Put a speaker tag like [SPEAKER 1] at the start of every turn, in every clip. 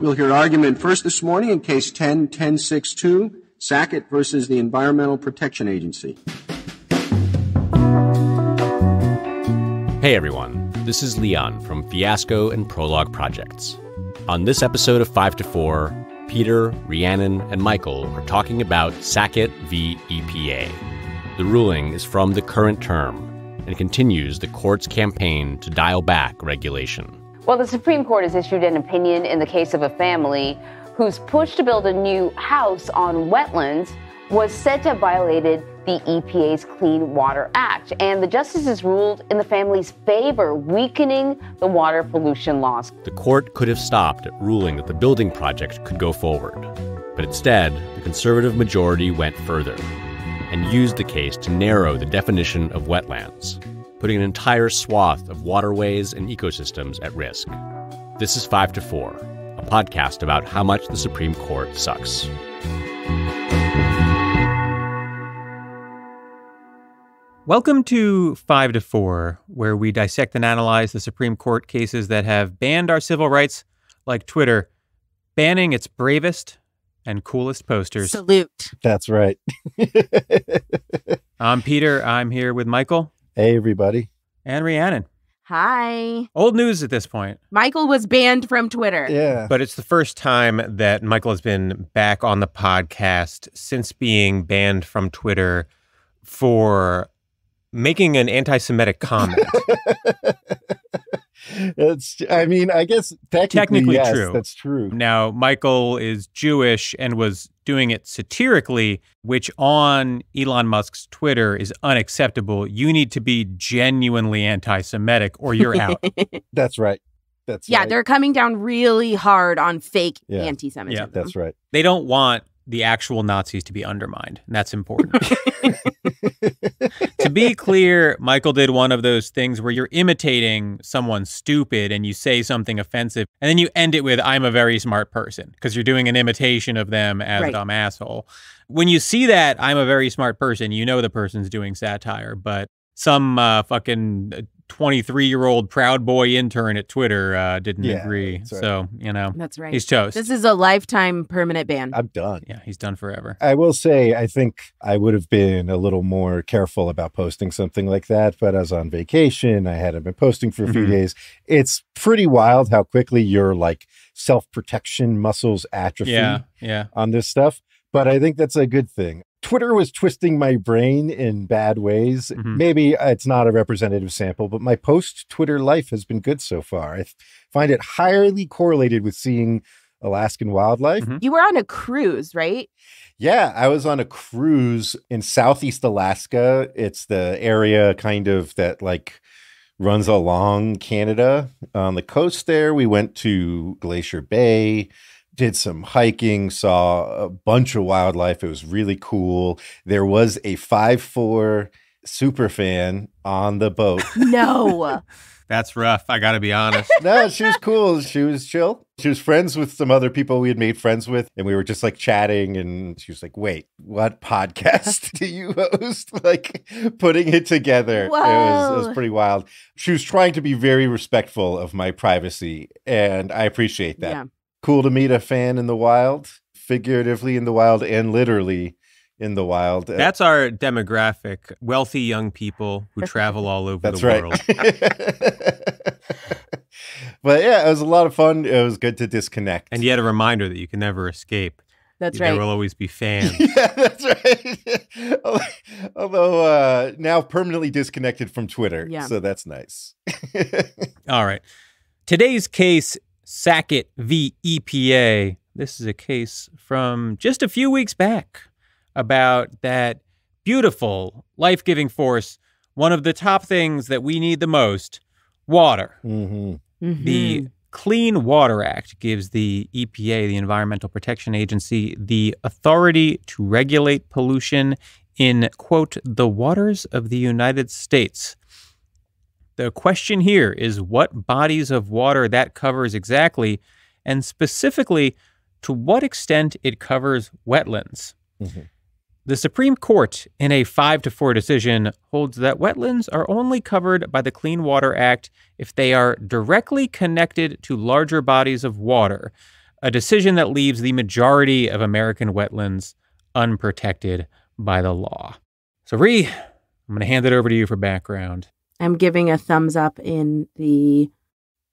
[SPEAKER 1] We'll hear argument first this morning in Case 10-1062, Sackett versus the Environmental Protection Agency.
[SPEAKER 2] Hey everyone, this is Leon from Fiasco and Prologue Projects. On this episode of 5 to 4, Peter, Rhiannon, and Michael are talking about Sackett v. EPA. The ruling is from the current term and continues the court's campaign to dial back regulation.
[SPEAKER 3] Well, the Supreme Court has issued an opinion in the case of a family whose push to build a new house on wetlands was said to have violated the EPA's Clean Water Act. And the justices ruled in the family's favor, weakening the water pollution laws.
[SPEAKER 2] The court could have stopped at ruling that the building project could go forward. But instead, the conservative majority went further and used the case to narrow the definition of wetlands, putting an entire swath of waterways and ecosystems at risk. This is 5 to 4, a podcast about how much the Supreme Court sucks.
[SPEAKER 4] Welcome to 5 to 4, where we dissect and analyze the Supreme Court cases that have banned our civil rights, like Twitter, banning its bravest and coolest posters.
[SPEAKER 5] Salute.
[SPEAKER 6] That's right.
[SPEAKER 4] I'm Peter. I'm here with Michael.
[SPEAKER 6] Hey, everybody.
[SPEAKER 4] And Rhiannon.
[SPEAKER 5] Hi.
[SPEAKER 4] Old news at this point.
[SPEAKER 5] Michael was banned from Twitter.
[SPEAKER 6] Yeah.
[SPEAKER 7] But it's the first time that Michael has been back on the podcast since being banned from Twitter for making an anti-Semitic comment.
[SPEAKER 6] I guess technically yes,
[SPEAKER 4] true.
[SPEAKER 6] That's true.
[SPEAKER 4] Now, Michael is Jewish and was doing it satirically, which on Elon Musk's Twitter is unacceptable. You need to be genuinely anti-Semitic or you're out.
[SPEAKER 6] That's right.
[SPEAKER 5] Yeah, they're coming down really hard on fake anti-Semitism.
[SPEAKER 6] Yeah, that's right.
[SPEAKER 4] They don't want the actual Nazis to be undermined, and that's important. To be clear, Michael did one of those things where you're imitating someone stupid and you say something offensive, and then you end it with, I'm a very smart person, because you're doing an imitation of them as a dumb asshole. When you see that, I'm a very smart person, you know the person's doing satire, but some fucking 23-year-old Proud Boy intern at Twitter didn't agree. Right. So,
[SPEAKER 5] that's right.
[SPEAKER 4] He's toast.
[SPEAKER 5] This is a lifetime permanent ban.
[SPEAKER 6] I'm done.
[SPEAKER 4] Yeah, he's done forever.
[SPEAKER 6] I will say, I think I would have been a little more careful about posting something like that, but I was on vacation. I hadn't been posting for a few days. It's pretty wild how quickly your self-protection muscles atrophy on this stuff. But I think that's a good thing. Twitter was twisting my brain in bad ways. Maybe it's not a representative sample, but my post-Twitter life has been good so far. I find it highly correlated with seeing Alaskan wildlife.
[SPEAKER 5] You were on a cruise, right?
[SPEAKER 6] Yeah, I was on a cruise in Southeast Alaska. It's the area kind of that runs along Canada. On the coast there, we went to Glacier Bay, did some hiking, saw a bunch of wildlife. It was really cool. There was a 5'4" super fan on the boat.
[SPEAKER 5] No.
[SPEAKER 7] That's rough. I got to be honest.
[SPEAKER 6] No, she was cool. She was chill. She was friends with some other people we had made friends with. And we were just chatting. And she was like, wait, what podcast do you host? Putting it together.
[SPEAKER 5] Whoa.
[SPEAKER 6] It was pretty wild. She was trying to be very respectful of my privacy. And I appreciate that.
[SPEAKER 5] Yeah.
[SPEAKER 6] Cool to meet a fan in the wild, figuratively in the wild and literally in the wild.
[SPEAKER 7] That's our demographic, wealthy young people who travel all over the world.
[SPEAKER 6] But yeah, it was a lot of fun. It was good to disconnect.
[SPEAKER 7] And yet a reminder that you can never escape.
[SPEAKER 5] That's right.
[SPEAKER 7] There will always be fans.
[SPEAKER 6] Yeah, that's right. Although now permanently disconnected from Twitter.
[SPEAKER 5] Yeah.
[SPEAKER 6] So that's nice.
[SPEAKER 4] All right. Today's case, Sackett v. EPA. This is a case from just a few weeks back about that beautiful, life-giving force, one of the top things that we need the most, water. The Clean Water Act gives the EPA, the Environmental Protection Agency, the authority to regulate pollution in, quote, the waters of the United States. The question here is what bodies of water that covers exactly, and specifically, to what extent it covers wetlands. The Supreme Court, in a 5-4 decision, holds that wetlands are only covered by the Clean Water Act if they are directly connected to larger bodies of water. a decision that leaves the majority of American wetlands unprotected by the law. So, Ree, I'm going to hand it over to you for background.
[SPEAKER 5] I'm giving a thumbs up in the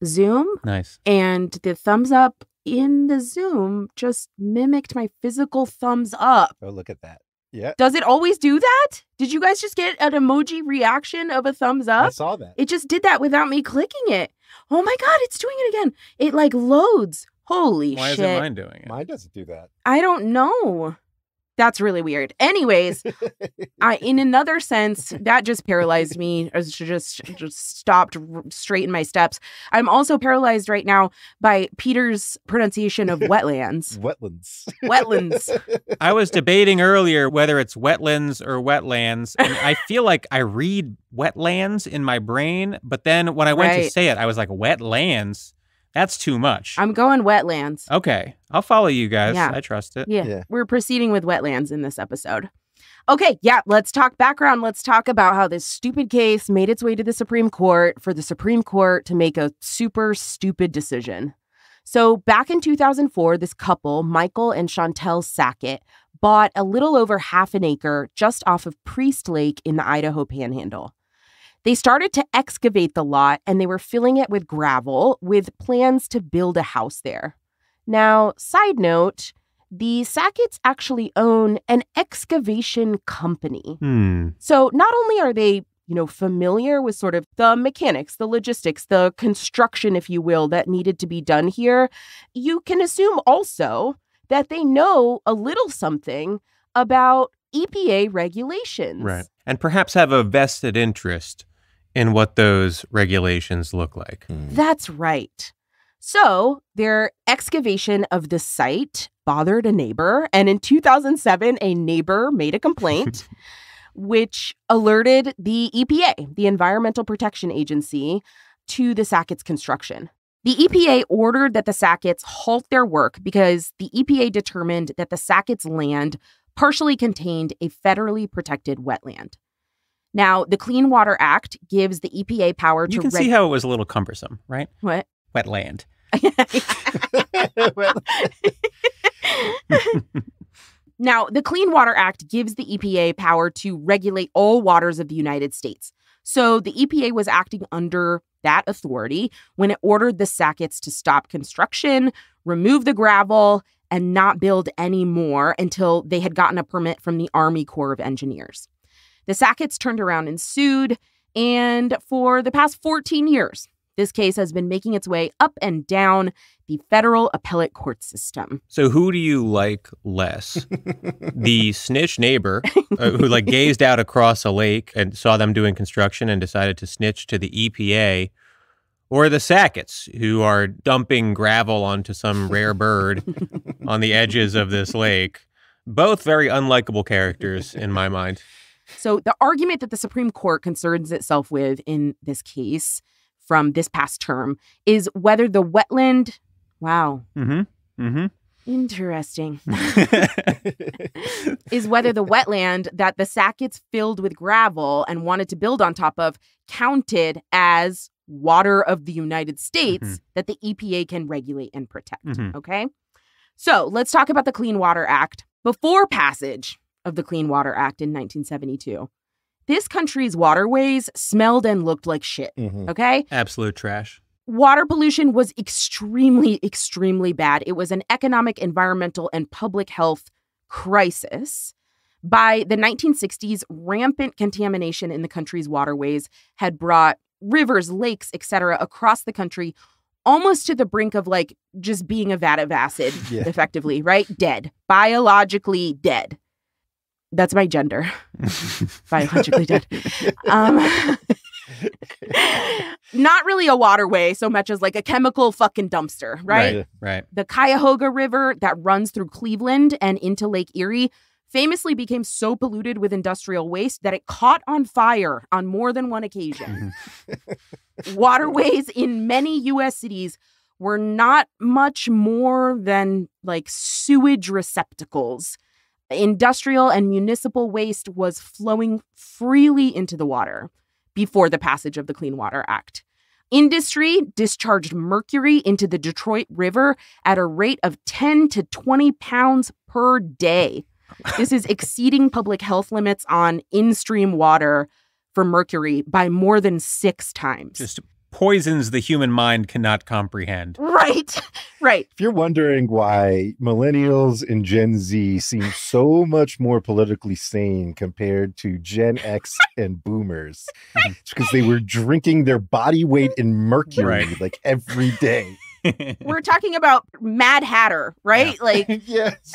[SPEAKER 5] Zoom.
[SPEAKER 4] Nice.
[SPEAKER 5] And the thumbs up in the Zoom just mimicked my physical thumbs up.
[SPEAKER 6] Oh, look at that. Yeah.
[SPEAKER 5] Does it always do that? Did you guys just get an emoji reaction of a thumbs up?
[SPEAKER 6] I saw that.
[SPEAKER 5] It just did that without me clicking it. Oh my God, it's doing it again. It like loads. Holy
[SPEAKER 4] Why
[SPEAKER 5] shit.
[SPEAKER 4] isn't mine doing it?
[SPEAKER 6] Mine doesn't do that.
[SPEAKER 5] I don't know. That's really weird. Anyways, in another sense, that just paralyzed me. I just stopped straight in my steps. I'm also paralyzed right now by Peter's pronunciation of wetlands. Wetlands.
[SPEAKER 4] I was debating earlier whether it's wetlands or wetlands, and I feel like I read wetlands in my brain, but then when I went to say it, I was like, wetlands? That's too much.
[SPEAKER 5] I'm going wetlands.
[SPEAKER 4] Okay. I'll follow you guys.
[SPEAKER 5] Yeah.
[SPEAKER 4] I trust it.
[SPEAKER 5] Yeah. We're proceeding with wetlands in this episode. Okay. Yeah. Let's talk background. Let's talk about how this stupid case made its way to the Supreme Court for the Supreme Court to make a super stupid decision. So back in 2004, this couple, Michael and Chantell Sackett, bought a little over half an acre just off of Priest Lake in the Idaho Panhandle. They started to excavate the lot, and they were filling it with gravel with plans to build a house there. Now, side note, the Sacketts actually own an excavation company. So not only are they, familiar with sort of the mechanics, the logistics, the construction, if you will, that needed to be done here, you can assume also that they know a little something about EPA regulations.
[SPEAKER 7] Right. And perhaps have a vested interest in what those regulations look like.
[SPEAKER 5] That's right. So their excavation of the site bothered a neighbor. And in 2007, a neighbor made a complaint, which alerted the EPA, the Environmental Protection Agency, to the Sacketts construction. The EPA ordered that the Sacketts halt their work because the EPA determined that the Sacketts land partially contained a federally protected wetland. Now, the Clean Water Act gives the EPA power to...
[SPEAKER 4] You can see how it was a little cumbersome, right?
[SPEAKER 5] What?
[SPEAKER 4] Wetland.
[SPEAKER 5] Now, the Clean Water Act gives the EPA power to regulate all waters of the United States. So the EPA was acting under that authority when it ordered the Sacketts to stop construction, remove the gravel, and not build any more until they had gotten a permit from the Army Corps of Engineers. The Sacketts turned around and sued, and for the past 14 years, this case has been making its way up and down the federal appellate court system.
[SPEAKER 7] So who do you like less? The snitch neighbor who gazed out across a lake and saw them doing construction and decided to snitch to the EPA, or the Sacketts who are dumping gravel onto some rare bird on the edges of this lake? Both very unlikable characters in my mind.
[SPEAKER 5] So the argument that the Supreme Court concerns itself with in this case from this past term is whether the wetland... Wow. Interesting. Is whether the wetland that the Sacketts filled with gravel and wanted to build on top of counted as water of the United States that the EPA can regulate and protect. Okay? So let's talk about the Clean Water Act. Before passage of the Clean Water Act in 1972, this country's waterways smelled and looked like shit, okay?
[SPEAKER 7] Absolute trash.
[SPEAKER 5] Water pollution was extremely, extremely bad. It was an economic, environmental, and public health crisis. By the 1960s, rampant contamination in the country's waterways had brought rivers, lakes, etc. across the country almost to the brink of just being a vat of acid, effectively, right? Dead. Biologically dead. That's my gender. Biologically dead. Not really a waterway so much as a chemical fucking dumpster, right?
[SPEAKER 7] Right.
[SPEAKER 5] The Cuyahoga River that runs through Cleveland and into Lake Erie famously became so polluted with industrial waste that it caught on fire on more than one occasion. Waterways in many U.S. cities were not much more than sewage receptacles. Industrial and municipal waste was flowing freely into the water before the passage of the Clean Water Act. Industry discharged mercury into the Detroit River at a rate of 10 to 20 pounds per day. This is exceeding public health limits on in-stream water for mercury by more than 6 times.
[SPEAKER 4] Just poisons the human mind cannot comprehend.
[SPEAKER 5] Right.
[SPEAKER 6] If you're wondering why millennials and Gen Z seem so much more politically sane compared to Gen X and boomers, it's because they were drinking their body weight in mercury like every day.
[SPEAKER 5] We're talking about Mad Hatter, right?
[SPEAKER 4] Yeah.
[SPEAKER 5] Like,
[SPEAKER 6] Yes.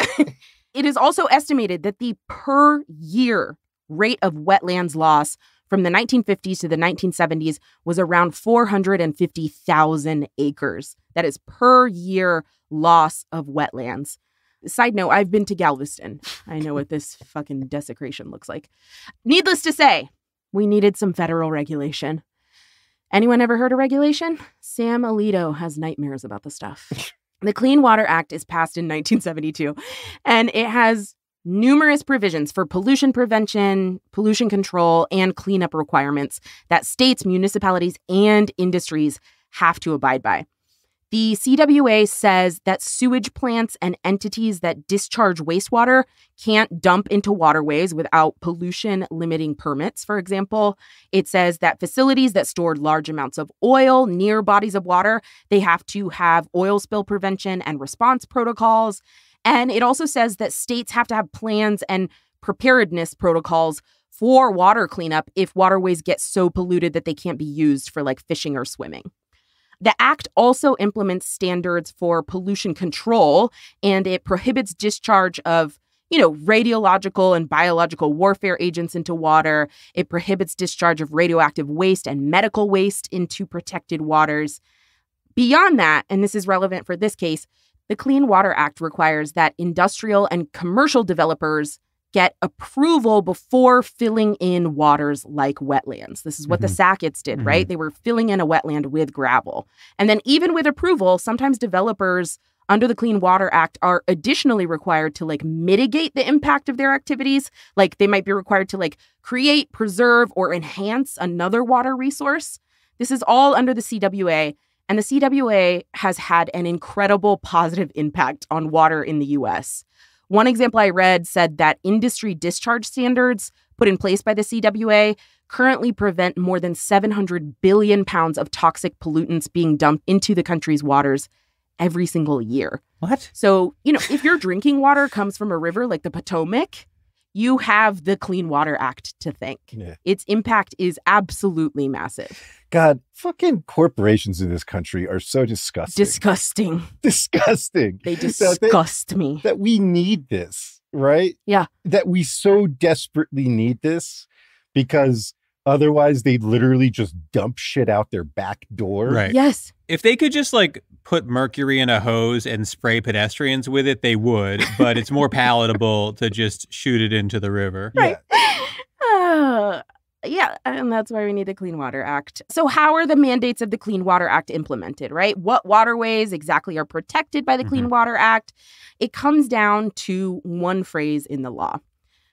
[SPEAKER 5] it is also estimated that the per year rate of wetlands loss from the 1950s to the 1970s was around 450,000 acres. That is per year loss of wetlands. Side note, I've been to Galveston. I know what this fucking desecration looks like. Needless to say, we needed some federal regulation. Anyone ever heard of regulation? Sam Alito has nightmares about the stuff. The Clean Water Act is passed in 1972, and it has numerous provisions for pollution prevention, pollution control, and cleanup requirements that states, municipalities, and industries have to abide by. The CWA says that sewage plants and entities that discharge wastewater can't dump into waterways without pollution limiting permits, for example. It says that facilities that store large amounts of oil near bodies of water, they have to have oil spill prevention and response protocols. And it also says that states have to have plans and preparedness protocols for water cleanup if waterways get so polluted that they can't be used for like fishing or swimming. The act also implements standards for pollution control, and it prohibits discharge of, radiological and biological warfare agents into water. It prohibits discharge of radioactive waste and medical waste into protected waters. Beyond that, and this is relevant for this case, the Clean Water Act requires that industrial and commercial developers get approval before filling in waters like wetlands. This is what the Sacketts did, right? They were filling in a wetland with gravel. And then even with approval, sometimes developers under the Clean Water Act are additionally required to mitigate the impact of their activities. Like they might be required to create, preserve, or enhance another water resource. This is all under the CWA. And the CWA has had an incredible positive impact on water in the U.S. One example I read said that industry discharge standards put in place by the CWA currently prevent more than 700 billion pounds of toxic pollutants being dumped into the country's waters every single year.
[SPEAKER 4] What?
[SPEAKER 5] So, if your drinking water comes from a river like the Potomac, you have the Clean Water Act to thank.
[SPEAKER 6] Yeah.
[SPEAKER 5] Its impact is absolutely massive.
[SPEAKER 6] God, fucking corporations in this country are so disgusting. Disgusting.
[SPEAKER 5] They disgust me.
[SPEAKER 6] That we need this, right?
[SPEAKER 5] Yeah.
[SPEAKER 6] That we so desperately need this because otherwise they'd literally just dump shit out their back door.
[SPEAKER 4] Right.
[SPEAKER 5] Yes.
[SPEAKER 4] If they could just put mercury in a hose and spray pedestrians with it, they would. But it's more palatable to just shoot it into the river.
[SPEAKER 5] Right. Yeah, and that's why we need the Clean Water Act. So how are the mandates of the Clean Water Act implemented, right? What waterways exactly are protected by the Clean Water Act? It comes down to one phrase in the law.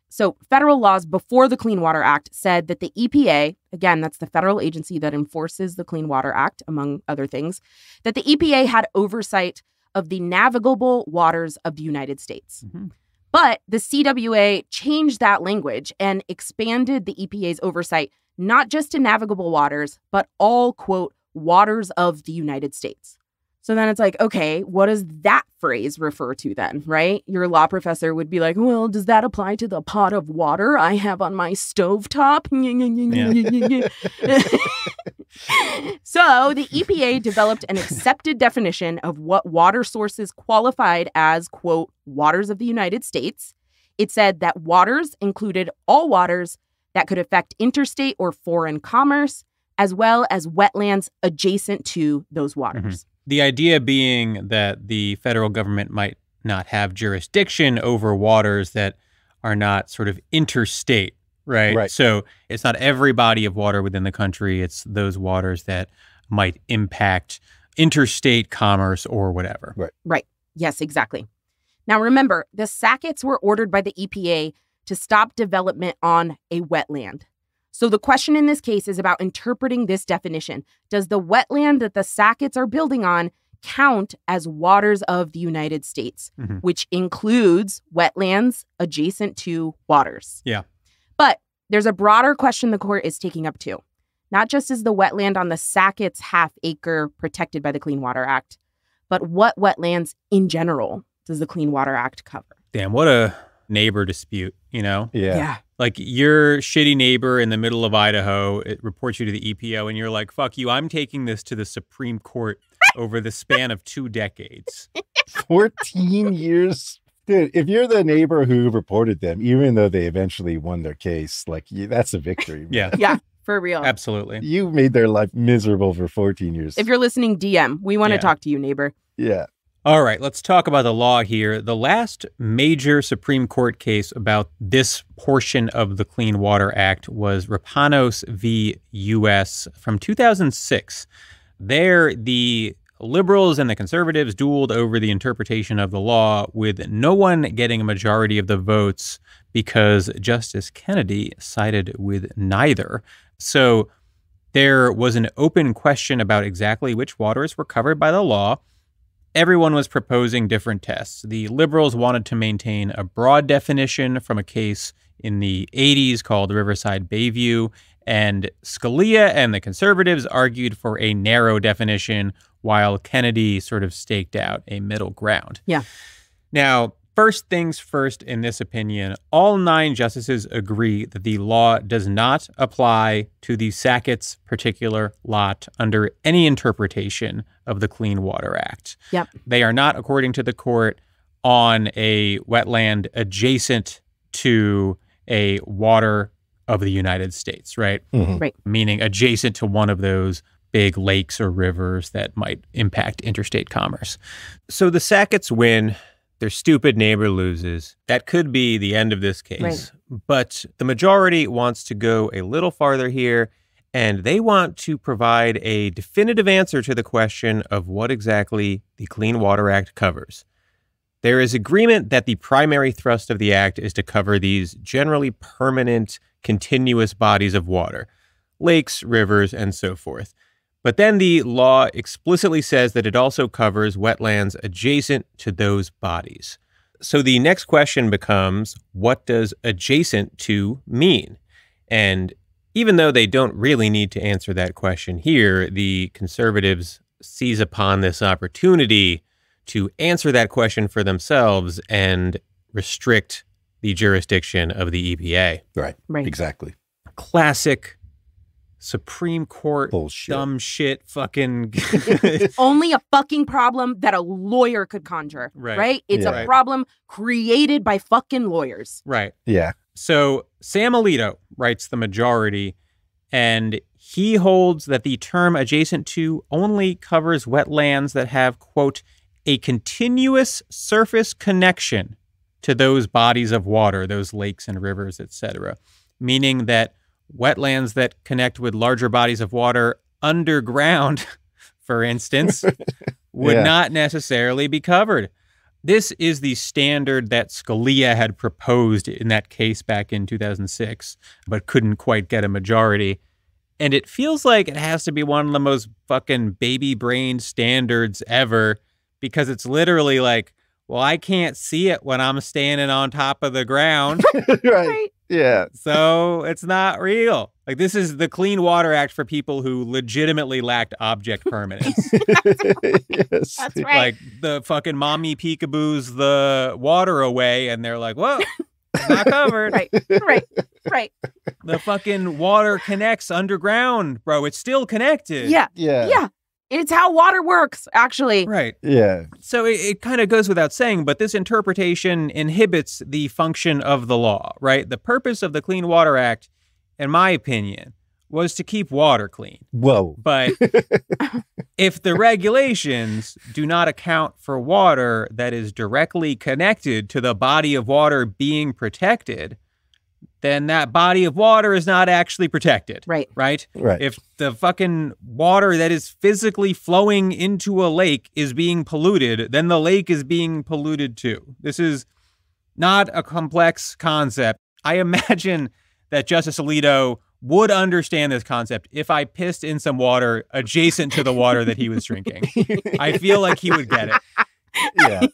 [SPEAKER 5] So federal laws before the Clean Water Act said that the EPA, again, that's the federal agency that enforces the Clean Water Act, among other things, that the EPA had oversight of the navigable waters of the United States. But the CWA changed that language and expanded the EPA's oversight not just to navigable waters, but all, quote, waters of the United States. So then it's okay, what does that phrase refer to then, right? Your law professor would be like, well, does that apply to the pot of water I have on my stovetop? So the EPA developed an accepted definition of what water sources qualified as, quote, waters of the United States. It said that waters included all waters that could affect interstate or foreign commerce, as well as wetlands adjacent to those waters.
[SPEAKER 4] The idea being that the federal government might not have jurisdiction over waters that are not sort of interstate, right? So it's not every body of water within the country. It's those waters that might impact interstate commerce or whatever.
[SPEAKER 5] Right. Yes, exactly. Now, remember, the Sacketts were ordered by the EPA to stop development on a wetland. So the question in this case is about interpreting this definition. Does the wetland that the Sacketts are building on count as waters of the United States, which includes wetlands adjacent to waters?
[SPEAKER 4] Yeah.
[SPEAKER 5] But there's a broader question the court is taking up too. Not just is the wetland on the Sacketts half-acre protected by the Clean Water Act, but what wetlands in general does the Clean Water Act cover?
[SPEAKER 4] Damn, what a neighbor dispute, you know?
[SPEAKER 6] Yeah.
[SPEAKER 4] Like your shitty neighbor in the middle of Idaho, it reports you to the EPA and you're like, fuck you, I'm taking this to the Supreme Court over the span of 2 decades.
[SPEAKER 6] 14 years. Dude, if you're the neighbor who reported them, even though they eventually won their case, like that's a victory. Man.
[SPEAKER 4] Yeah.
[SPEAKER 5] Yeah, for real.
[SPEAKER 4] Absolutely.
[SPEAKER 6] You made their life miserable for 14 years.
[SPEAKER 5] If you're listening, DM, we want to talk to you, neighbor.
[SPEAKER 6] Yeah.
[SPEAKER 4] All right, let's talk about the law here. The last major Supreme Court case about this portion of the Clean Water Act was Rapanos v. U.S. from 2006. There, the liberals and the conservatives dueled over the interpretation of the law, with no one getting a majority of the votes because Justice Kennedy sided with neither. So there was an open question about exactly which waters were covered by the law. Everyone was proposing different tests. The liberals wanted to maintain a broad definition from a case in the 80s called Riverside Bayview, and Scalia and the conservatives argued for a narrow definition, while Kennedy sort of staked out a middle ground.
[SPEAKER 5] Yeah.
[SPEAKER 4] Now, first things first in this opinion, all 9 justices agree that the law does not apply to the Sacketts' particular lot under any interpretation of the Clean Water Act.
[SPEAKER 5] Yep.
[SPEAKER 4] They are not, according to the court, on a wetland adjacent to a water of the United States, right?
[SPEAKER 6] Mhm.
[SPEAKER 5] Right.
[SPEAKER 4] Meaning adjacent to one of those big lakes or rivers that might impact interstate commerce. So the Sacketts win. Their stupid neighbor loses. That could be the end of this case.
[SPEAKER 5] Right.
[SPEAKER 4] But the majority wants to go a little farther here, and they want to provide a definitive answer to the question of what exactly the Clean Water Act covers. There is agreement that the primary thrust of the act is to cover these generally permanent, continuous bodies of water, lakes, rivers, and so forth. But then the law explicitly says that it also covers wetlands adjacent to those bodies. So the next question becomes, what does adjacent to mean? And even though they don't really need to answer that question here, the conservatives seize upon this opportunity to answer that question for themselves and restrict the jurisdiction of the EPA.
[SPEAKER 6] Right.
[SPEAKER 5] Right.
[SPEAKER 6] Exactly.
[SPEAKER 4] Classic Supreme Court
[SPEAKER 6] Bullshit.
[SPEAKER 4] dumb shit fucking
[SPEAKER 5] Only a fucking problem that a lawyer could conjure.
[SPEAKER 4] Right.
[SPEAKER 5] It's
[SPEAKER 6] Yeah.
[SPEAKER 5] a problem created by fucking lawyers.
[SPEAKER 4] right.
[SPEAKER 6] Yeah.
[SPEAKER 4] So Sam Alito writes the majority, and he holds that the term adjacent to only covers wetlands that have, quote, a continuous surface connection to those bodies of water, those lakes and rivers, etc., meaning that wetlands that connect with larger bodies of water underground, for instance, would
[SPEAKER 6] Yeah.
[SPEAKER 4] not necessarily be covered. This is the standard that Scalia had proposed in that case back in 2006, but couldn't quite get a majority. And it feels like it has to be one of the most fucking baby-brained standards ever, because it's literally like, well, I can't see it when I'm standing on top of the ground,
[SPEAKER 6] Right. Yeah.
[SPEAKER 4] so it's not real. Like, this is the Clean Water Act for people who legitimately lacked object permanence.
[SPEAKER 6] Yes.
[SPEAKER 5] That's right.
[SPEAKER 4] Like, the fucking mommy peekaboos the water away, and they're like, whoa, it's not covered.
[SPEAKER 5] Right.
[SPEAKER 4] The fucking water connects underground, bro. It's still connected.
[SPEAKER 5] Yeah.
[SPEAKER 6] Yeah.
[SPEAKER 5] Yeah. It's how water works, actually.
[SPEAKER 4] Right.
[SPEAKER 6] Yeah.
[SPEAKER 4] So it kind of goes without saying, but this interpretation inhibits the function of the law, right? The purpose of the Clean Water Act, in my opinion, was to keep water clean.
[SPEAKER 6] Whoa.
[SPEAKER 4] But if the regulations do not account for water that is directly connected to the body of water being protected, then that body of water is not actually protected.
[SPEAKER 5] Right.
[SPEAKER 4] Right?
[SPEAKER 6] Right.
[SPEAKER 4] If the fucking water that is physically flowing into a lake is being polluted, then the lake is being polluted too. This is not a complex concept. I imagine that Justice Alito would understand this concept if I pissed in some water adjacent to the water that he was drinking. I feel like he would get it.
[SPEAKER 6] Yeah.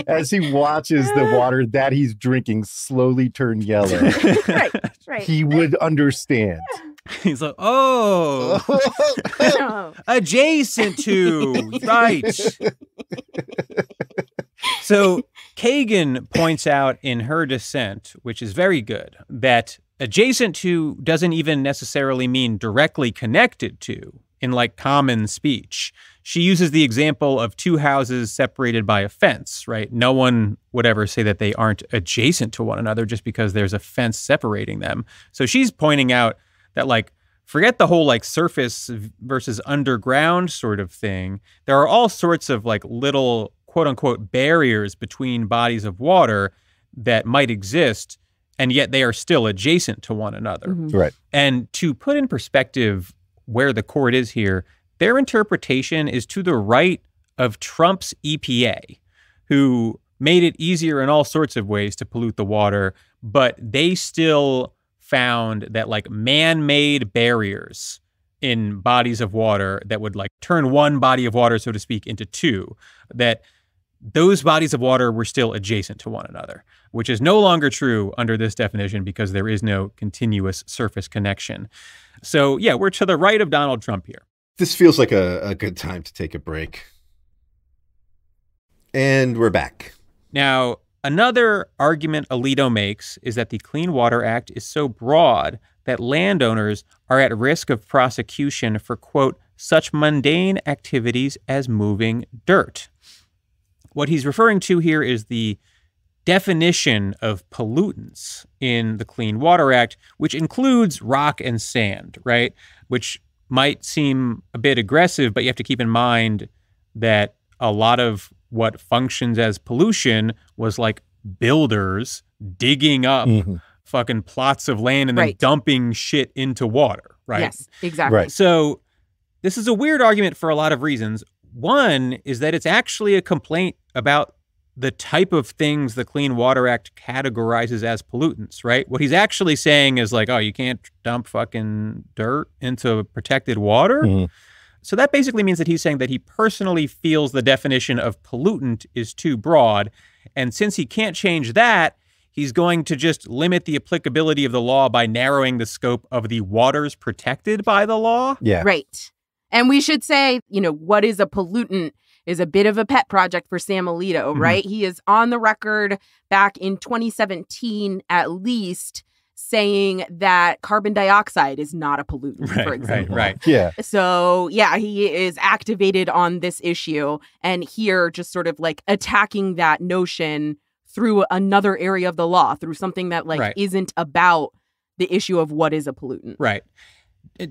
[SPEAKER 6] As he watches the water that he's drinking slowly turn yellow.
[SPEAKER 5] Right.
[SPEAKER 6] He would understand.
[SPEAKER 4] He's like, oh, adjacent to, right. So Kagan points out in her dissent, which is very good, that adjacent to doesn't even necessarily mean directly connected to in like common speech. She uses the example of two houses separated by a fence, right? No one would ever say that they aren't adjacent to one another just because there's a fence separating them. So she's pointing out that, like, forget the whole like surface versus underground sort of thing. There are all sorts of like little quote unquote barriers between bodies of water that might exist, and yet they are still adjacent to one another.
[SPEAKER 5] Mm-hmm.
[SPEAKER 6] Right.
[SPEAKER 4] And to put in perspective where the court is here, their interpretation is to the right of Trump's EPA, who made it easier in all sorts of ways to pollute the water, but they still found that like man-made barriers in bodies of water that would like turn one body of water, so to speak, into two, that those bodies of water were still adjacent to one another, which is no longer true under this definition because there is no continuous surface connection. So yeah, we're to the right of Donald Trump here.
[SPEAKER 6] This feels like a good time to take a break. And we're back.
[SPEAKER 4] Now, another argument Alito makes is that the Clean Water Act is so broad that landowners are at risk of prosecution for, quote, such mundane activities as moving dirt. What he's referring to here is the definition of pollutants in the Clean Water Act, which includes rock and sand, right? Which might seem a bit aggressive, but you have to keep in mind that a lot of what functions as pollution was like builders digging up fucking plots of land and then dumping shit into water, right?
[SPEAKER 5] Yes, exactly.
[SPEAKER 6] Right.
[SPEAKER 4] So this is a weird argument for a lot of reasons. One is that it's actually a complaint about the type of things the Clean Water Act categorizes as pollutants, right? What he's actually saying is like, oh, you can't dump fucking dirt into protected water?
[SPEAKER 6] Mm-hmm.
[SPEAKER 4] So that basically means that he's saying that he personally feels the definition of pollutant is too broad. And since he can't change that, he's going to just limit the applicability of the law by narrowing the scope of the waters protected by the law.
[SPEAKER 6] Yeah.
[SPEAKER 5] Right. And we should say, what is a pollutant is a bit of a pet project for Sam Alito, right? He is on the record back in 2017, at least, saying that carbon dioxide is not a pollutant, for example.
[SPEAKER 6] Right. Yeah.
[SPEAKER 5] So, yeah, he is activated on this issue, and here just sort of like attacking that notion through another area of the law, through something that isn't about the issue of what is a pollutant.
[SPEAKER 4] Right.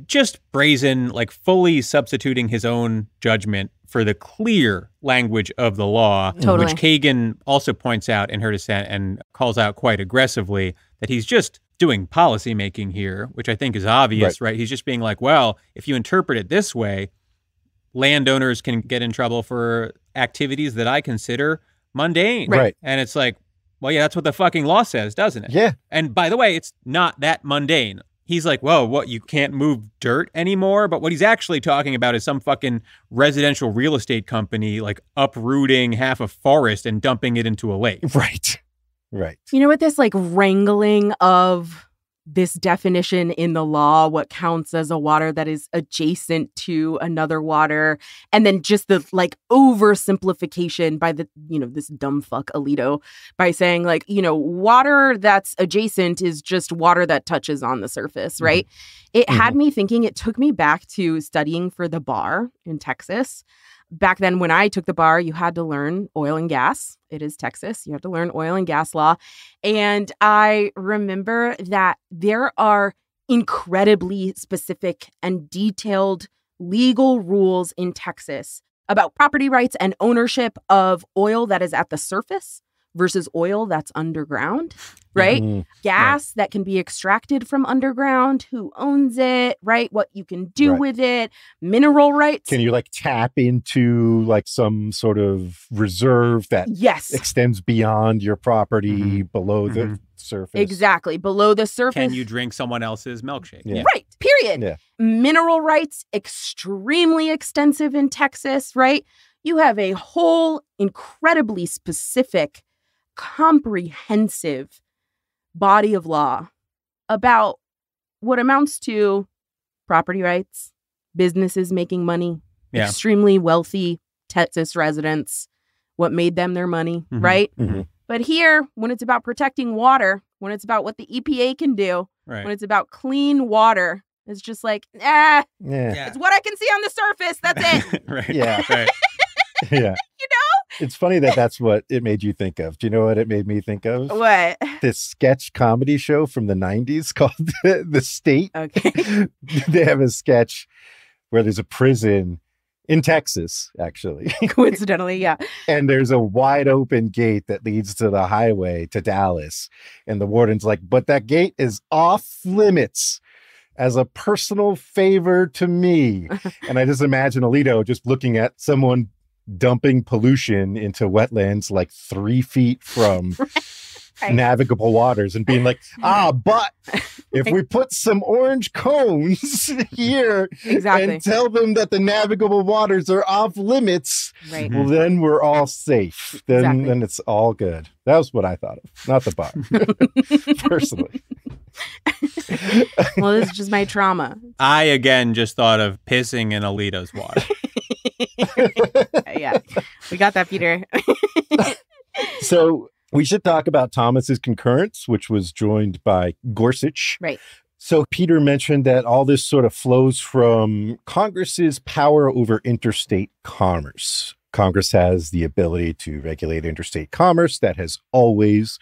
[SPEAKER 4] Just brazen, like fully substituting his own judgment for the clear language of the law,
[SPEAKER 5] Totally.
[SPEAKER 4] which Kagan also points out in her dissent and calls out quite aggressively that he's just doing policymaking here, which I think is obvious, right? He's just being like, well, if you interpret it this way, landowners can get in trouble for activities that I consider mundane.
[SPEAKER 6] Right.
[SPEAKER 4] And it's like, well, yeah, that's what the fucking law says, doesn't it?
[SPEAKER 6] Yeah.
[SPEAKER 4] And by the way, it's not that mundane. He's like, whoa, what, you can't move dirt anymore? But what he's actually talking about is some fucking residential real estate company like uprooting half a forest and dumping it into a lake.
[SPEAKER 6] Right.
[SPEAKER 5] With this like wrangling of this definition in the law, what counts as a water that is adjacent to another water, and then just the like oversimplification by the, this dumb fuck Alito by saying like, water that's adjacent is just water that touches on the surface, right? It had me thinking, it took me back to studying for the bar in Texas. Back then, when I took the bar, you had to learn oil and gas. It is Texas. You have to learn oil and gas law. And I remember that there are incredibly specific and detailed legal rules in Texas about property rights and ownership of oil that is at the surface versus oil that's underground, right? Gas that can be extracted from underground, who owns it, right? What you can do with it, mineral rights.
[SPEAKER 6] Can you like tap into like some sort of reserve that extends beyond your property below the surface?
[SPEAKER 5] Exactly. Below the surface.
[SPEAKER 4] Can you drink someone else's milkshake?
[SPEAKER 6] Yeah.
[SPEAKER 5] Right. Period.
[SPEAKER 6] Yeah.
[SPEAKER 5] Mineral rights, extremely extensive in Texas, right? You have a whole incredibly specific, comprehensive body of law about what amounts to property rights, businesses making money, extremely wealthy Texas residents, what made them their money, right? But here, when it's about protecting water, when it's about what the EPA can do, when it's about clean water, it's just like, it's what I can see on the surface. That's it.
[SPEAKER 6] Right. Yeah. It's funny that that's what it made you think of. Do you know what it made me think of?
[SPEAKER 5] What?
[SPEAKER 6] This sketch comedy show from the 90s called The State.
[SPEAKER 5] Okay.
[SPEAKER 6] They have a sketch where there's a prison in Texas, actually.
[SPEAKER 5] Coincidentally, yeah.
[SPEAKER 6] And there's a wide open gate that leads to the highway to Dallas. And the warden's like, but that gate is off limits as a personal favor to me. And I just imagine Alito just looking at someone dumping pollution into wetlands like 3 feet from navigable waters and being like, but if we put some orange cones here and tell them that the navigable waters are off limits, well, then we're all safe. Then it's all good. That was what I thought of, not the bar, personally.
[SPEAKER 5] Well, this is just my trauma.
[SPEAKER 4] I, again, just thought of pissing in Alito's water.
[SPEAKER 5] Yeah, we got that, Peter.
[SPEAKER 6] So we should talk about Thomas's concurrence, which was joined by Gorsuch.
[SPEAKER 5] Right.
[SPEAKER 6] So Peter mentioned that all this sort of flows from Congress's power over interstate commerce. Congress has the ability to regulate interstate commerce. That has always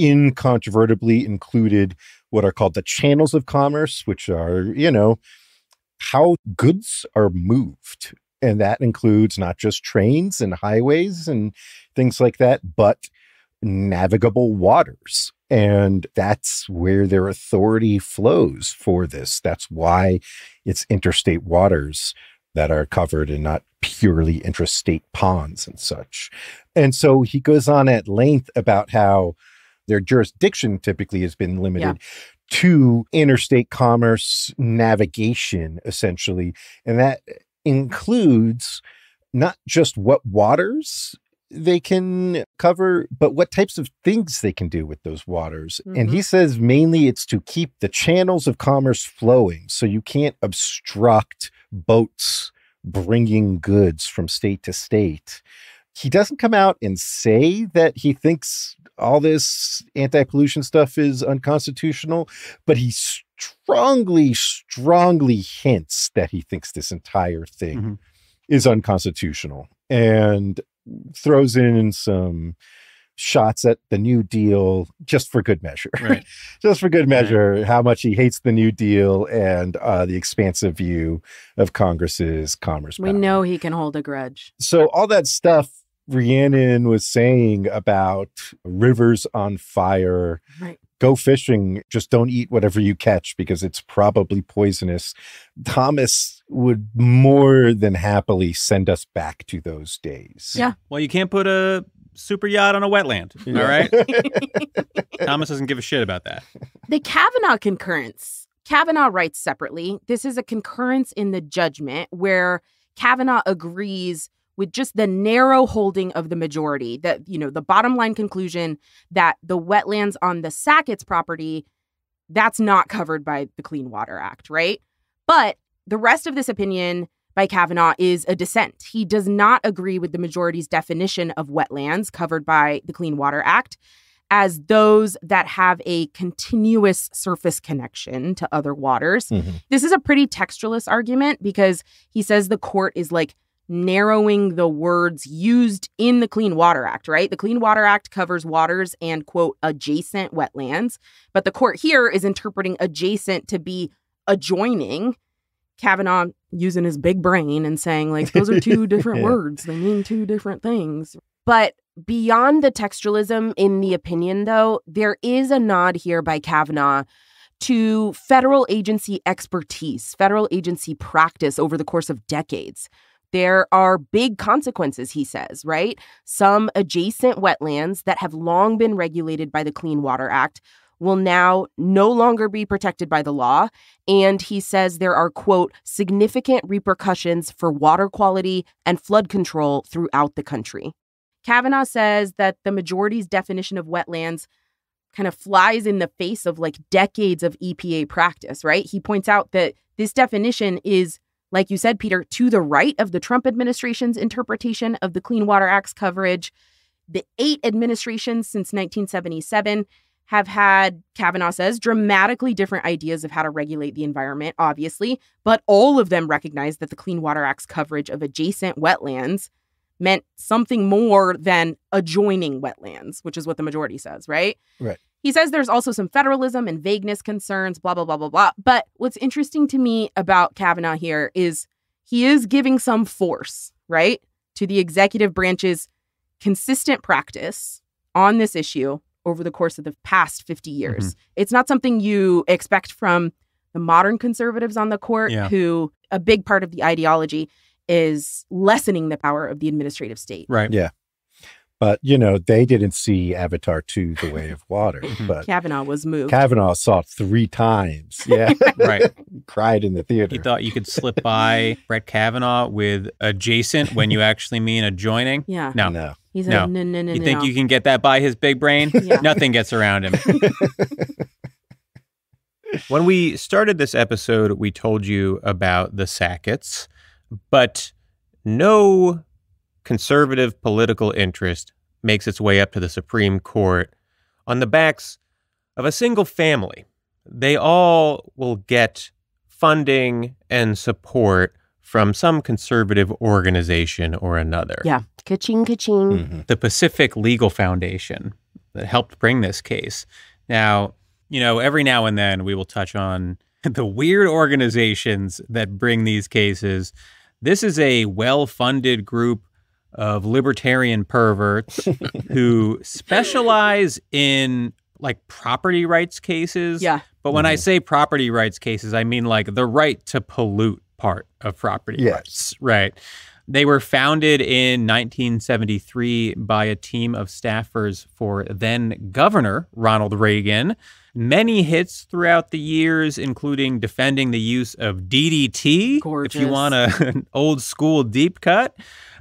[SPEAKER 6] incontrovertibly included what are called the channels of commerce, which are, how goods are moved. And that includes not just trains and highways and things like that, but navigable waters. And that's where their authority flows for this. That's why it's interstate waters that are covered and not purely intrastate ponds and such. And so he goes on at length about how their jurisdiction typically has been limited to interstate commerce navigation, essentially. And that includes not just what waters they can cover, but what types of things they can do with those waters. And he says mainly it's to keep the channels of commerce flowing. So you can't obstruct boats bringing goods from state to state. He doesn't come out and say that he thinks all this anti-pollution stuff is unconstitutional, but he strongly hints that he thinks this entire thing is unconstitutional, and throws in some shots at the New Deal just for good measure. Right. Just for good measure, how much he hates the New Deal and the expansive view of Congress's commerce power.
[SPEAKER 5] We know he can hold a grudge.
[SPEAKER 6] So all that stuff Rhiannon was saying about rivers on fire, go fishing, just don't eat whatever you catch because it's probably poisonous. Thomas would more than happily send us back to those days.
[SPEAKER 5] Yeah.
[SPEAKER 4] Well, you can't put a super yacht on a wetland. All right. Thomas doesn't give a shit about that.
[SPEAKER 5] The Kavanaugh concurrence. Kavanaugh writes separately. This is a concurrence in the judgment where Kavanaugh agrees with just the narrow holding of the majority, that, the bottom line conclusion that the wetlands on the Sacketts property, that's not covered by the Clean Water Act, right? But the rest of this opinion by Kavanaugh is a dissent. He does not agree with the majority's definition of wetlands covered by the Clean Water Act as those that have a continuous surface connection to other waters. This is a pretty textualist argument because he says the court is narrowing the words used in the Clean Water Act, right? The Clean Water Act covers waters and, quote, adjacent wetlands. But the court here is interpreting adjacent to be adjoining. Kavanaugh using his big brain and saying, those are two different words. They mean two different things. But beyond the textualism in the opinion, though, there is a nod here by Kavanaugh to federal agency expertise, federal agency practice over the course of decades. There are big consequences, he says, right? Some adjacent wetlands that have long been regulated by the Clean Water Act will now no longer be protected by the law. And he says there are, quote, significant repercussions for water quality and flood control throughout the country. Kavanaugh says that the majority's definition of wetlands kind of flies in the face of like decades of EPA practice, right? He points out that this definition is, like you said, Peter, to the right of the Trump administration's interpretation of the Clean Water Act's coverage. The 8 administrations since 1977 have had, Kavanaugh says, dramatically different ideas of how to regulate the environment, obviously, but all of them recognize that the Clean Water Act's coverage of adjacent wetlands meant something more than adjoining wetlands, which is what the majority says, right?
[SPEAKER 6] Right.
[SPEAKER 5] He says there's also some federalism and vagueness concerns, blah, blah, blah, blah, blah. But what's interesting to me about Kavanaugh here is he is giving some force, right, to the executive branch's consistent practice on this issue over the course of the past 50 years. Mm-hmm. It's not something you expect from the modern conservatives on the court, who a big part of the ideology is lessening the power of the administrative state.
[SPEAKER 7] Right.
[SPEAKER 6] Yeah. But, you know, they didn't see Avatar 2, The Way of Water. But
[SPEAKER 5] Kavanaugh was moved.
[SPEAKER 6] Kavanaugh saw it 3 times. Yeah.
[SPEAKER 7] Right.
[SPEAKER 6] Cried in the theater.
[SPEAKER 7] You thought you could slip by Brett Kavanaugh with adjacent when you actually mean adjoining?
[SPEAKER 5] Yeah.
[SPEAKER 6] No.
[SPEAKER 5] He's
[SPEAKER 7] no.
[SPEAKER 5] no.
[SPEAKER 7] You think you can get that by his big brain?
[SPEAKER 5] Yeah.
[SPEAKER 7] Nothing gets around him. When we started this episode, we told you about the Sacketts, but no conservative political interest makes its way up to the Supreme Court on the backs of a single family. They all will get funding and support from some conservative organization or another.
[SPEAKER 5] Yeah. Ka-ching, ka-ching.
[SPEAKER 6] Mm-hmm.
[SPEAKER 7] The Pacific Legal Foundation that helped bring this case. Now, you know, every now and then we will touch on the weird organizations that bring these cases. This is a well-funded group of libertarian perverts who specialize in like property rights cases.
[SPEAKER 5] Yeah.
[SPEAKER 7] But when I say property rights cases, I mean like the right to pollute part of property rights. Right. They were founded in 1973 by a team of staffers for then Governor Ronald Reagan. Many hits throughout the years, including defending the use of DDT,
[SPEAKER 5] Gorgeous.
[SPEAKER 7] if you want an old school deep cut,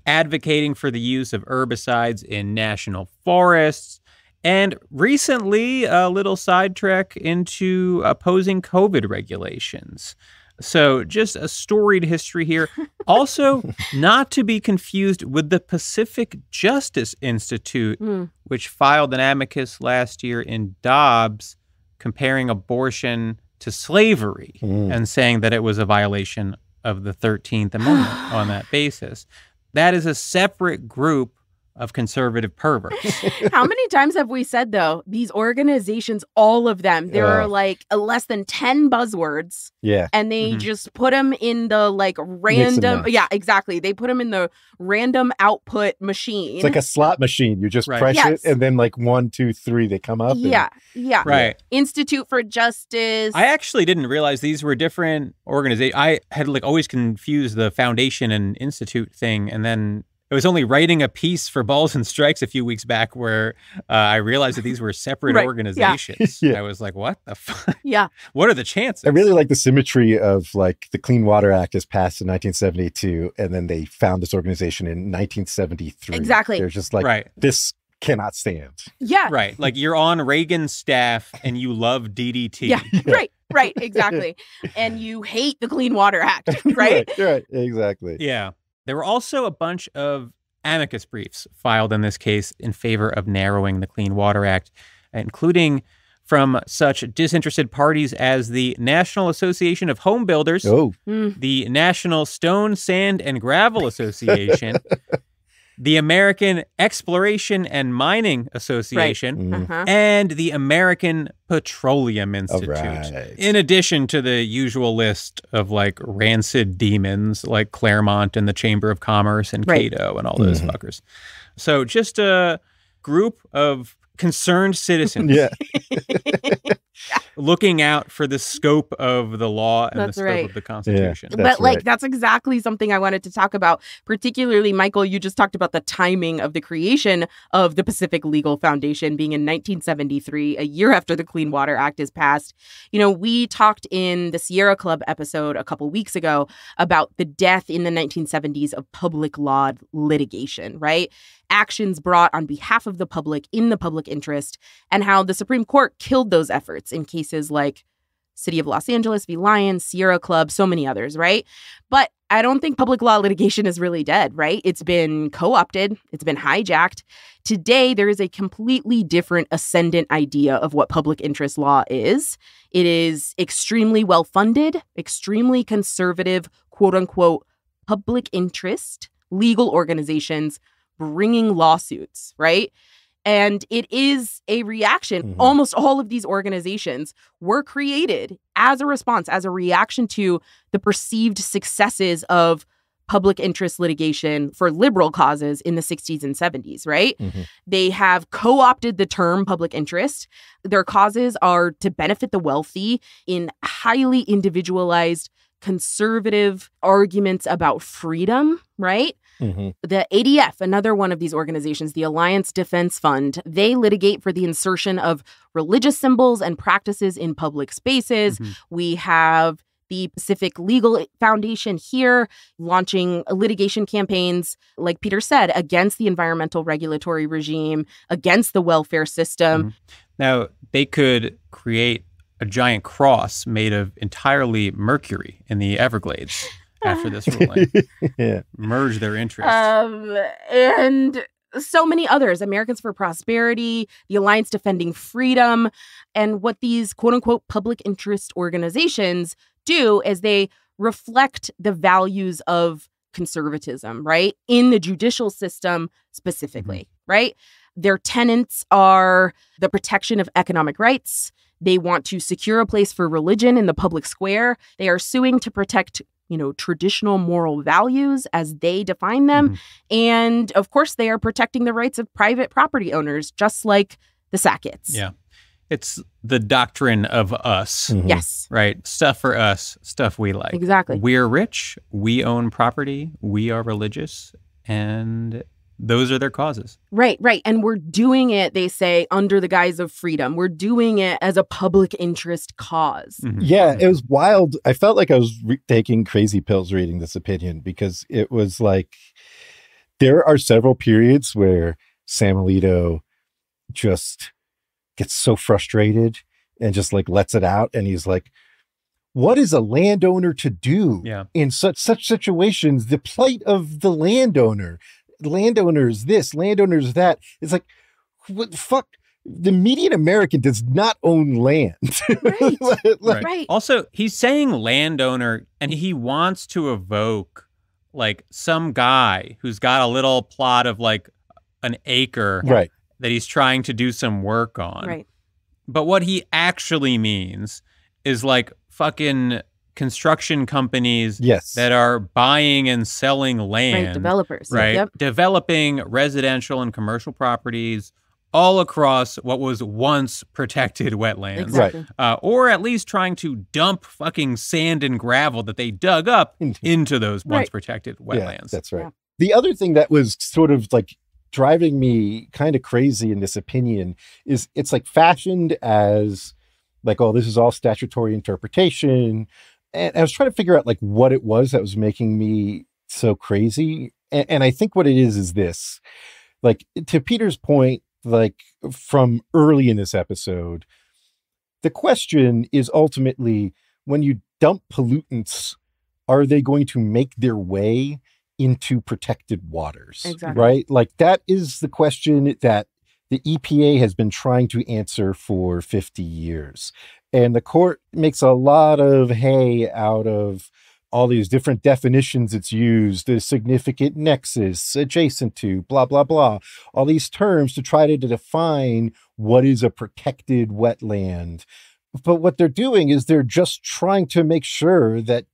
[SPEAKER 7] advocating for the use of herbicides in national forests, and recently a little sidetrack into opposing COVID regulations. So just a storied history here. Also, not to be confused with the Pacific Justice Institute, which filed an amicus last year in Dobbs comparing abortion to slavery and saying that it was a violation of the 13th Amendment on that basis. That is a separate group of conservative perverts.
[SPEAKER 5] How many times have we said, though, these organizations, all of them, there are like less than 10 buzzwords.
[SPEAKER 6] Yeah.
[SPEAKER 5] And they just put them in the like random. Yeah, exactly. They put them in the random output machine.
[SPEAKER 6] It's like a slot machine. You just press it and then like 1, 2, 3, they come up.
[SPEAKER 5] Yeah.
[SPEAKER 7] Right.
[SPEAKER 5] Institute for Justice.
[SPEAKER 7] I actually didn't realize these were different organizations. I had like always confused the foundation and institute thing, and then I was only writing a piece for Balls and Strikes a few weeks back where I realized that these were separate organizations. I was like, what the fuck?
[SPEAKER 5] Yeah.
[SPEAKER 7] What are the chances?
[SPEAKER 6] I really like the symmetry of like the Clean Water Act is passed in 1972, and then they found this organization in 1973.
[SPEAKER 5] Exactly.
[SPEAKER 6] They're just like, this cannot stand.
[SPEAKER 5] Yeah.
[SPEAKER 7] Right. Like you're on Reagan's staff and you love DDT.
[SPEAKER 5] Yeah. Right. Exactly. And you hate the Clean Water Act, right?
[SPEAKER 6] Right. Exactly.
[SPEAKER 7] Yeah. There were also a bunch of amicus briefs filed in this case in favor of narrowing the Clean Water Act, including from such disinterested parties as the National Association of Home Builders, the National Stone, Sand, and Gravel Association, the American Exploration and Mining Association, and the American Petroleum Institute, in addition to the usual list of like rancid demons like Claremont and the Chamber of Commerce and Cato and all those fuckers. So just a
[SPEAKER 4] group of concerned citizens
[SPEAKER 6] Yeah.
[SPEAKER 4] looking out for the scope of the law and
[SPEAKER 5] That's
[SPEAKER 4] the scope
[SPEAKER 5] right.
[SPEAKER 4] of the Constitution.
[SPEAKER 6] Yeah.
[SPEAKER 5] But
[SPEAKER 6] That's
[SPEAKER 5] like
[SPEAKER 6] right.
[SPEAKER 5] that's exactly something I wanted to talk about. Particularly, Michael, you just talked about the timing of the creation of the Pacific Legal Foundation being in 1973, a year after the Clean Water Act is passed. You know, we talked in the Sierra Club episode a couple weeks ago about the death in the 1970s of public law litigation, right? Actions brought on behalf of the public in the public interest, and how the Supreme Court killed those efforts in cases like City of Los Angeles v. Lyons, Sierra Club, so many others, right? But I don't think public law litigation is really dead, right? It's been co-opted. It's been hijacked. Today, there is a completely different ascendant idea of what public interest law is. It is extremely well-funded, extremely conservative, quote-unquote, public interest legal organizations bringing lawsuits, right? And it is a reaction.
[SPEAKER 6] Mm-hmm.
[SPEAKER 5] Almost all of these organizations were created as a response, as a reaction to the perceived successes of public interest litigation for liberal causes in the 60s and 70s, right?
[SPEAKER 6] Mm-hmm.
[SPEAKER 5] They have co-opted the term public interest. Their causes are to benefit the wealthy in highly individualized, conservative arguments about freedom, right?
[SPEAKER 6] Mm-hmm.
[SPEAKER 5] The ADF, another one of these organizations, the Alliance Defense Fund, they litigate for the insertion of religious symbols and practices in public spaces.
[SPEAKER 4] Mhm.
[SPEAKER 5] We have the Pacific Legal Foundation here launching litigation campaigns, like Peter said, against the environmental regulatory regime, against the welfare system.
[SPEAKER 4] Mhm. Now, they could create a giant cross made of entirely mercury in the Everglades after this ruling.
[SPEAKER 6] Yeah.
[SPEAKER 4] Merge their interests.
[SPEAKER 5] And so many others, Americans for Prosperity, the Alliance Defending Freedom. And what these quote unquote public interest organizations do is they reflect the values of conservatism, right? In the judicial system specifically, right? Their tenets are the protection of economic rights. They want to secure a place for religion in the public square. They are suing to protect, you know, traditional moral values as they define them.
[SPEAKER 4] Mm-hmm.
[SPEAKER 5] And of course, they are protecting the rights of private property owners, just like the Sacketts.
[SPEAKER 4] Yeah. It's the doctrine of us,
[SPEAKER 6] Mhm.
[SPEAKER 5] Yes,
[SPEAKER 4] right? Stuff for us, stuff we like.
[SPEAKER 5] exactly.
[SPEAKER 4] We're rich, we own property, we are religious, and those are their causes.
[SPEAKER 5] Right. And we're doing it, they say, under the guise of freedom. We're doing it as a public interest cause.
[SPEAKER 4] Mhm.
[SPEAKER 6] Yeah, it was wild. I felt like I was taking crazy pills reading this opinion, because it was like there are several periods where Sam Alito just gets so frustrated and just like lets it out. And he's like, what is a landowner to do
[SPEAKER 4] Yeah.
[SPEAKER 6] in such situations? The plight of the landowner. Landowners this, landowners that. It's like, what the fuck? The median American does not own land.
[SPEAKER 5] Right.
[SPEAKER 6] Like,
[SPEAKER 5] Right.
[SPEAKER 4] Also, he's saying landowner, and he wants to evoke like some guy who's got a little plot of like an acre
[SPEAKER 6] Right.
[SPEAKER 4] that he's trying to do some work on.
[SPEAKER 5] Right.
[SPEAKER 4] But what he actually means is like fucking construction companies
[SPEAKER 6] Yes.
[SPEAKER 4] that are buying and selling land.
[SPEAKER 5] Right. Developers.
[SPEAKER 4] Right.
[SPEAKER 5] Yep.
[SPEAKER 4] Developing residential and commercial properties all across what was once protected wetlands.
[SPEAKER 5] Exactly.
[SPEAKER 4] Or at least trying to dump fucking sand and gravel that they dug up into those once
[SPEAKER 5] Right.
[SPEAKER 4] protected
[SPEAKER 6] Yeah,
[SPEAKER 4] wetlands.
[SPEAKER 6] that's right.
[SPEAKER 5] Yeah.
[SPEAKER 6] The other thing that was sort of like driving me kind of crazy in this opinion is it's like fashioned as like, oh, this is all statutory interpretation. And I was trying to figure out like what it was that was making me so crazy. And I think what it is this, like to Peter's point, like from early in this episode, the question is ultimately when you dump pollutants, are they going to make their way into protected waters?
[SPEAKER 5] Exactly.
[SPEAKER 6] Right? Like that is the question that the EPA has been trying to answer for 50 years. And the court makes a lot of hay out of all these different definitions it's used, the significant nexus, adjacent to, blah, blah, blah, all these terms to try to define what is a protected wetland. But what they're doing is they're just trying to make sure that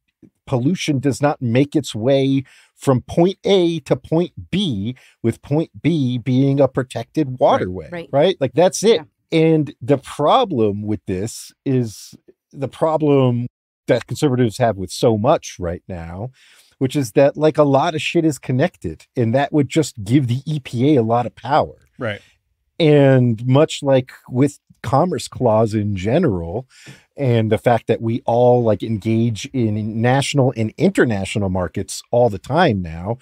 [SPEAKER 6] pollution does not make its way from point A to point B, with point B being a protected waterway, right? Like that's it. Yeah. And the problem with this is the problem that conservatives have with so much right now, which is that like a lot of shit is connected, and that would just give the EPA a lot of power.
[SPEAKER 4] Right.
[SPEAKER 6] And much like with Commerce Clause in general, and the fact that we all like engage in national and international markets all the time now.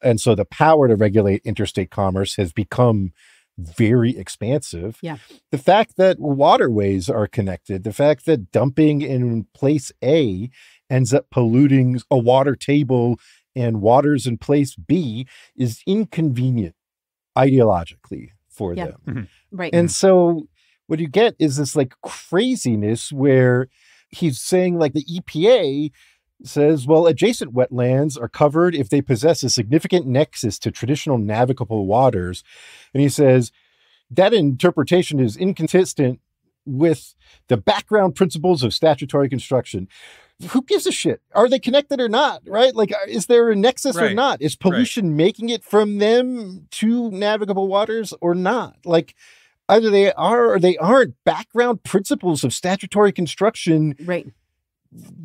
[SPEAKER 6] And so the power to regulate interstate commerce has become very expansive.
[SPEAKER 5] Yeah.
[SPEAKER 6] The fact that waterways are connected, the fact that dumping in place A ends up polluting a water table and waters in place B is inconvenient ideologically for them.
[SPEAKER 5] Mm-hmm. Right.
[SPEAKER 6] And so what you get is this like craziness where he's saying like the EPA says, well, adjacent wetlands are covered if they possess a significant nexus to traditional navigable waters. And he says that interpretation is inconsistent with the background principles of statutory construction. Who gives a shit? Are they connected or not? Right? Like, is there a nexus or not? Is pollution making it from them to navigable waters or not? Like, either they are or they aren't. Background principles of statutory construction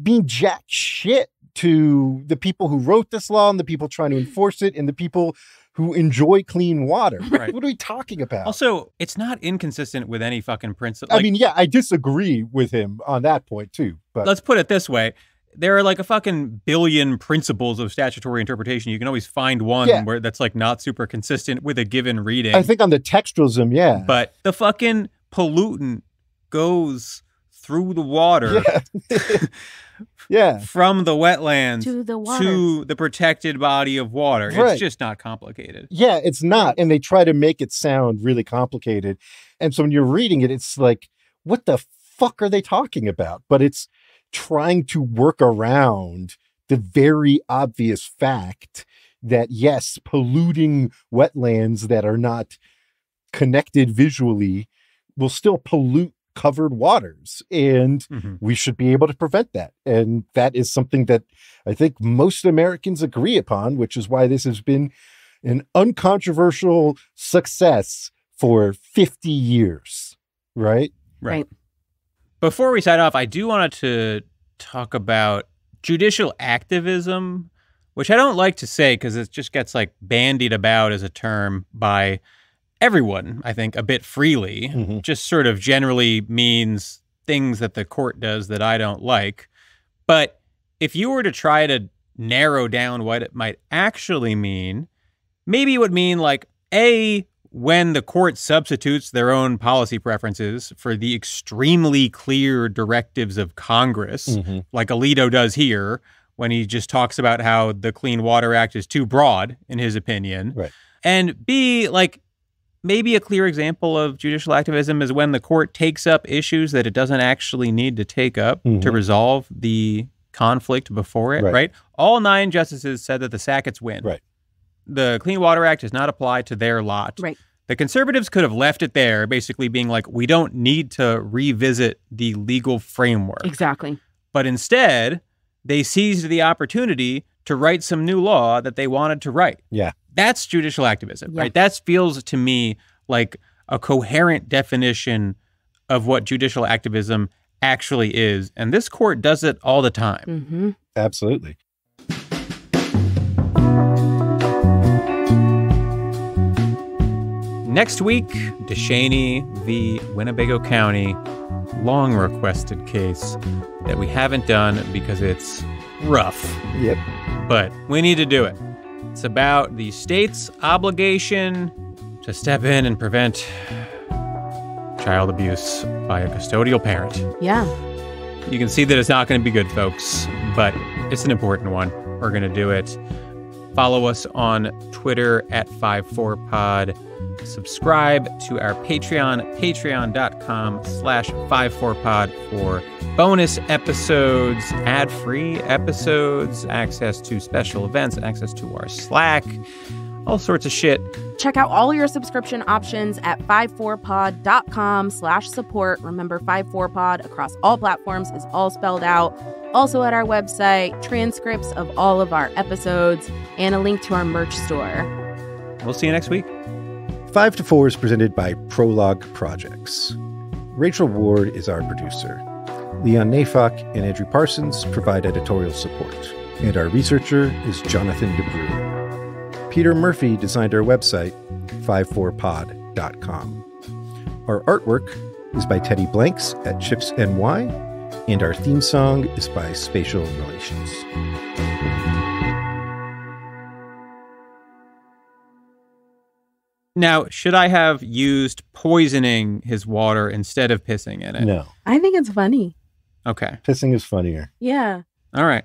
[SPEAKER 6] being jack shit to the people who wrote this law and the people trying to enforce it and the people who enjoy clean water. Right. What are we talking about?
[SPEAKER 4] Also, it's not inconsistent with any fucking principle.
[SPEAKER 6] I mean, yeah, I disagree with him on that point too. But
[SPEAKER 4] let's put it this way. There are like a fucking billion principles of statutory interpretation. You can always find one where that's like not super consistent with a given reading.
[SPEAKER 6] I think on the textualism, yeah.
[SPEAKER 4] But the fucking pollutant goes through the water from the wetlands to the protected body of water. It's just not complicated.
[SPEAKER 6] Yeah, it's not. And they try to make it sound really complicated. And so when you're reading it, it's like, what the fuck are they talking about? But it's trying to work around the very obvious fact that, yes, polluting wetlands that are not connected visually will still pollute covered waters, and we should be able to prevent that. And that is something that I think most Americans agree upon, which is why this has been an uncontroversial success for 50 years, right?
[SPEAKER 5] Right.
[SPEAKER 4] Before we sign off, I do want to talk about judicial activism, which I don't like to say because it just gets like bandied about as a term by everyone, I think, a bit freely. Just sort of generally means things that the court does that I don't like. But if you were to try to narrow down what it might actually mean, maybe it would mean like, A, when the court substitutes their own policy preferences for the extremely clear directives of Congress, like Alito does here, when he just talks about how the Clean Water Act is too broad, in his opinion.
[SPEAKER 6] Right.
[SPEAKER 4] And B, like, maybe a clear example of judicial activism is when the court takes up issues that it doesn't actually need to take up to resolve the conflict before it, right? All 9 justices said that the Sacketts win.
[SPEAKER 6] Right.
[SPEAKER 4] The Clean Water Act does not apply to their lot.
[SPEAKER 5] Right.
[SPEAKER 4] The conservatives could have left it there, basically being like, we don't need to revisit the legal framework.
[SPEAKER 5] Exactly.
[SPEAKER 4] But instead, they seized the opportunity to write some new law that they wanted to write.
[SPEAKER 6] Yeah.
[SPEAKER 4] That's judicial activism, right? That feels to me like a coherent definition of what judicial activism actually is. And this court does it all the time.
[SPEAKER 6] Absolutely.
[SPEAKER 4] Next week, DeShaney v. Winnebago County, long requested case that we haven't done because it's rough.
[SPEAKER 6] Yep.
[SPEAKER 4] But we need to do it. It's about the state's obligation to step in and prevent child abuse by a custodial parent.
[SPEAKER 5] Yeah.
[SPEAKER 4] You can see that it's not going to be good, folks, but it's an important one. We're going to do it. Follow us on Twitter at 54pod. Subscribe to our Patreon, patreon.com/54pod for bonus episodes, ad-free episodes, access to special events, access to our Slack, all sorts of shit.
[SPEAKER 5] Check out all your subscription options at 54pod.com/support. Remember, 54pod across all platforms is all spelled out. Also at our website, transcripts of all of our episodes and a link to our merch store.
[SPEAKER 4] We'll see you next week.
[SPEAKER 6] 5 to 4 is presented by Prologue Projects. Rachel Ward is our producer. Leon Nafok and Andrew Parsons provide editorial support. And our researcher is Jonathan DeBrew. Peter Murphy designed our website, 54pod.com. Our artwork is by Teddy Blanks at Chips NY, and our theme song is by Spatial Relations.
[SPEAKER 4] Now, should I have used poisoning his water instead of pissing in it?
[SPEAKER 6] No.
[SPEAKER 5] I think it's funny.
[SPEAKER 4] Okay.
[SPEAKER 6] Pissing is funnier.
[SPEAKER 5] Yeah.
[SPEAKER 4] All right.